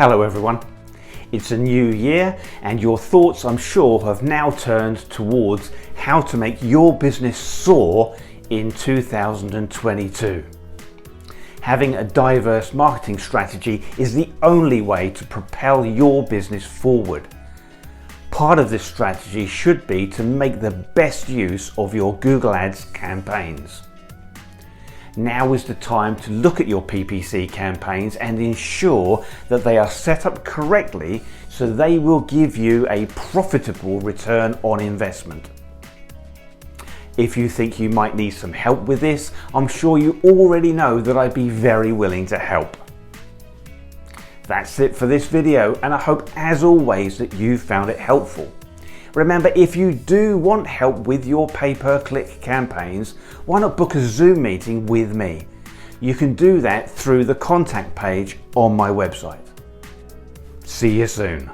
Hello everyone. It's a new year and your thoughts, I'm sure, have now turned towards how to make your business soar in 2022. Having a diverse marketing strategy is the only way to propel your business forward. Part of this strategy should be to make the best use of your Google Ads campaigns. Now is the time to look at your PPC campaigns and ensure that they are set up correctly so they will give you a profitable return on investment. If you think you might need some help with this, I'm sure you already know that I'd be very willing to help. That's it for this video, and I hope as always that you found it helpful. Remember, if you do want help with your pay-per-click campaigns, why not book a Zoom meeting with me? You can do that through the contact page on my website. See you soon.